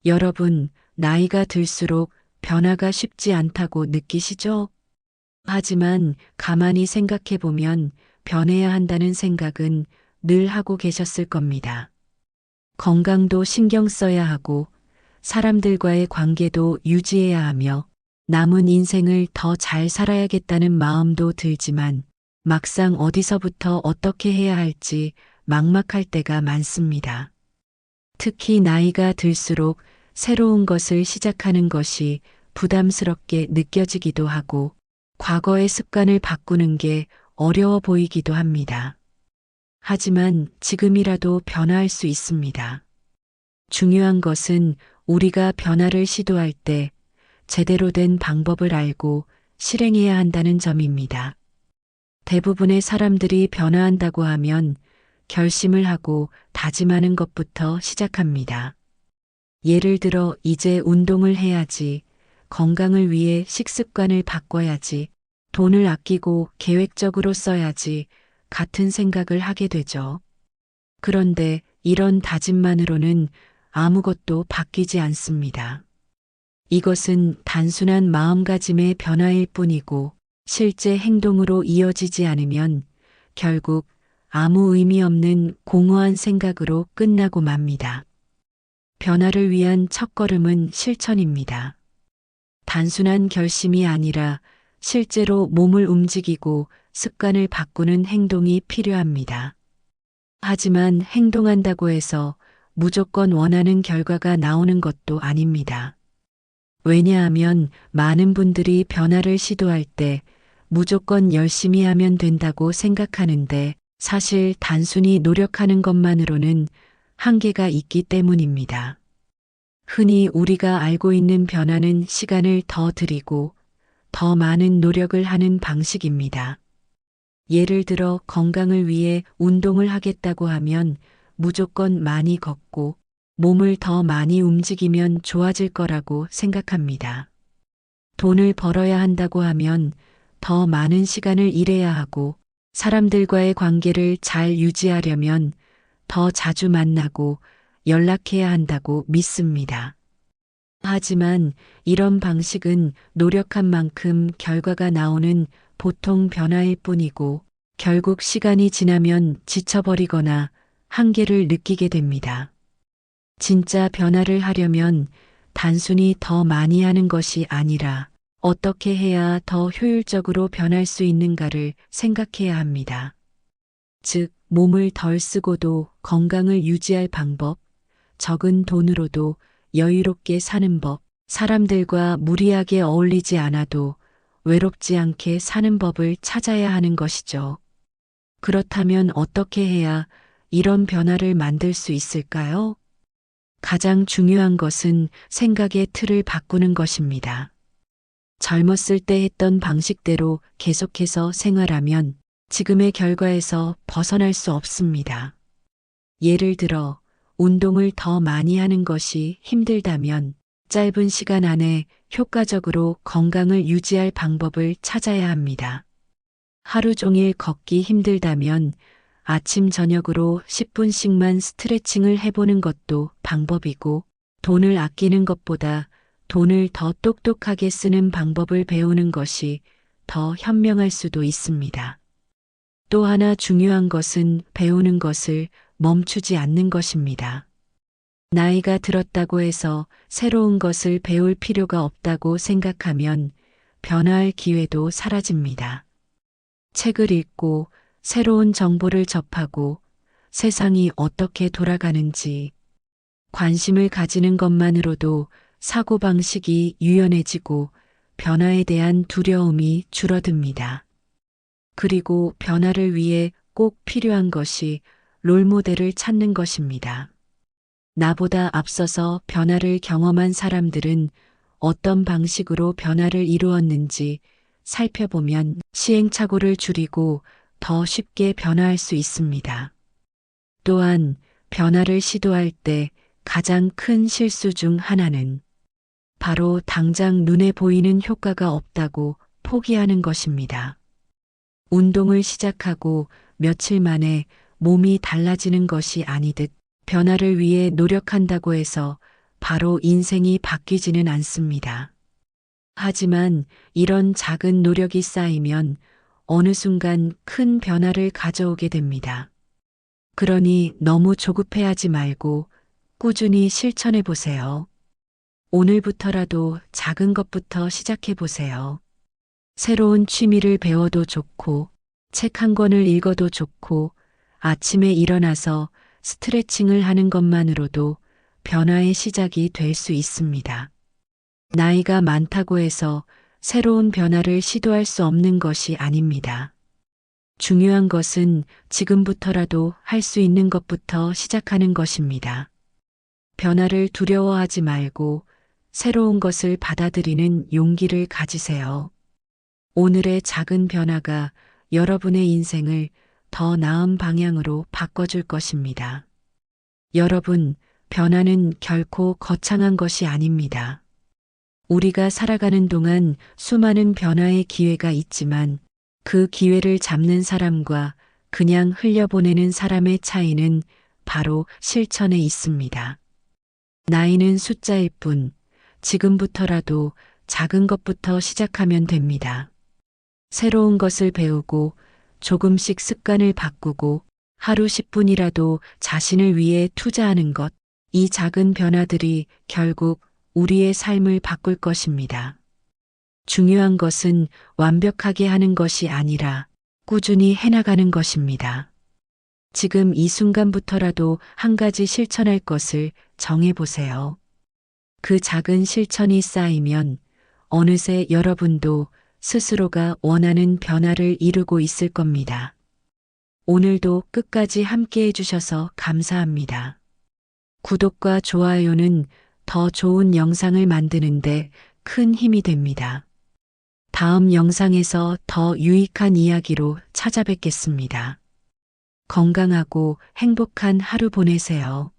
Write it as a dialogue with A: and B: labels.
A: 여러분, 나이가 들수록 변화가 쉽지 않다고 느끼시죠? 하지만 가만히 생각해 보면 변해야 한다는 생각은 늘 하고 계셨을 겁니다. 건강도 신경 써야 하고 사람들과의 관계도 유지해야 하며 남은 인생을 더 잘 살아야겠다는 마음도 들지만 막상 어디서부터 어떻게 해야 할지 막막할 때가 많습니다. 특히 나이가 들수록 새로운 것을 시작하는 것이 부담스럽게 느껴지기도 하고 과거의 습관을 바꾸는 게 어려워 보이기도 합니다. 하지만 지금이라도 변화할 수 있습니다. 중요한 것은 우리가 변화를 시도할 때 제대로 된 방법을 알고 실행해야 한다는 점입니다. 대부분의 사람들이 변화한다고 하면 결심을 하고 다짐하는 것부터 시작합니다. 예를 들어 이제 운동을 해야지, 건강을 위해 식습관을 바꿔야지, 돈을 아끼고 계획적으로 써야지 같은 생각을 하게 되죠. 그런데 이런 다짐만으로는 아무것도 바뀌지 않습니다. 이것은 단순한 마음가짐의 변화일 뿐이고 실제 행동으로 이어지지 않으면 결국 아무 의미 없는 공허한 생각으로 끝나고 맙니다. 변화를 위한 첫걸음은 실천입니다. 단순한 결심이 아니라 실제로 몸을 움직이고 습관을 바꾸는 행동이 필요합니다. 하지만 행동한다고 해서 무조건 원하는 결과가 나오는 것도 아닙니다. 왜냐하면 많은 분들이 변화를 시도할 때 무조건 열심히 하면 된다고 생각하는데 사실 단순히 노력하는 것만으로는 한계가 있기 때문입니다. 흔히 우리가 알고 있는 변화는 시간을 더 들이고 더 많은 노력을 하는 방식입니다. 예를 들어 건강을 위해 운동을 하겠다고 하면 무조건 많이 걷고 몸을 더 많이 움직이면 좋아질 거라고 생각합니다. 돈을 벌어야 한다고 하면 더 많은 시간을 일해야 하고 사람들과의 관계를 잘 유지하려면 더 자주 만나고 연락해야 한다고 믿습니다. 하지만 이런 방식은 노력한 만큼 결과가 나오는 보통 변화일 뿐이고 결국 시간이 지나면 지쳐버리거나 한계를 느끼게 됩니다. 진짜 변화를 하려면 단순히 더 많이 하는 것이 아니라 어떻게 해야 더 효율적으로 변할 수 있는가를 생각해야 합니다. 즉, 몸을 덜 쓰고도 건강을 유지할 방법, 적은 돈으로도 여유롭게 사는 법, 사람들과 무리하게 어울리지 않아도 외롭지 않게 사는 법을 찾아야 하는 것이죠. 그렇다면 어떻게 해야 이런 변화를 만들 수 있을까요? 가장 중요한 것은 생각의 틀을 바꾸는 것입니다. 젊었을 때 했던 방식대로 계속해서 생활하면 지금의 결과에서 벗어날 수 없습니다. 예를 들어 운동을 더 많이 하는 것이 힘들다면 짧은 시간 안에 효과적으로 건강을 유지할 방법을 찾아야 합니다. 하루 종일 걷기 힘들다면 아침 저녁으로 10분씩만 스트레칭을 해보는 것도 방법이고 돈을 아끼는 것보다 돈을 더 똑똑하게 쓰는 방법을 배우는 것이 더 현명할 수도 있습니다. 또 하나 중요한 것은 배우는 것을 멈추지 않는 것입니다. 나이가 들었다고 해서 새로운 것을 배울 필요가 없다고 생각하면 변화할 기회도 사라집니다. 책을 읽고 새로운 정보를 접하고 세상이 어떻게 돌아가는지 관심을 가지는 것만으로도 사고방식이 유연해지고 변화에 대한 두려움이 줄어듭니다. 그리고 변화를 위해 꼭 필요한 것이 롤모델을 찾는 것입니다. 나보다 앞서서 변화를 경험한 사람들은 어떤 방식으로 변화를 이루었는지 살펴보면 시행착오를 줄이고 더 쉽게 변화할 수 있습니다. 또한 변화를 시도할 때 가장 큰 실수 중 하나는 바로 당장 눈에 보이는 효과가 없다고 포기하는 것입니다. 운동을 시작하고 며칠 만에 몸이 달라지는 것이 아니듯 변화를 위해 노력한다고 해서 바로 인생이 바뀌지는 않습니다. 하지만 이런 작은 노력이 쌓이면 어느 순간 큰 변화를 가져오게 됩니다. 그러니 너무 조급해하지 말고 꾸준히 실천해 보세요. 오늘부터라도 작은 것부터 시작해 보세요. 새로운 취미를 배워도 좋고, 책 한 권을 읽어도 좋고, 아침에 일어나서 스트레칭을 하는 것만으로도 변화의 시작이 될 수 있습니다. 나이가 많다고 해서 새로운 변화를 시도할 수 없는 것이 아닙니다. 중요한 것은 지금부터라도 할 수 있는 것부터 시작하는 것입니다. 변화를 두려워하지 말고 새로운 것을 받아들이는 용기를 가지세요. 오늘의 작은 변화가 여러분의 인생을 더 나은 방향으로 바꿔줄 것입니다. 여러분, 변화는 결코 거창한 것이 아닙니다. 우리가 살아가는 동안 수많은 변화의 기회가 있지만 그 기회를 잡는 사람과 그냥 흘려보내는 사람의 차이는 바로 실천에 있습니다. 나이는 숫자일 뿐, 지금부터라도 작은 것부터 시작하면 됩니다. 새로운 것을 배우고 조금씩 습관을 바꾸고 하루 10분이라도 자신을 위해 투자하는 것, 이 작은 변화들이 결국 우리의 삶을 바꿀 것입니다. 중요한 것은 완벽하게 하는 것이 아니라 꾸준히 해나가는 것입니다. 지금 이 순간부터라도 한 가지 실천할 것을 정해보세요. 그 작은 실천이 쌓이면 어느새 여러분도 스스로가 원하는 변화를 이루고 있을 겁니다. 오늘도 끝까지 함께 해주셔서 감사합니다. 구독과 좋아요는 더 좋은 영상을 만드는데 큰 힘이 됩니다. 다음 영상에서 더 유익한 이야기로 찾아뵙겠습니다. 건강하고 행복한 하루 보내세요.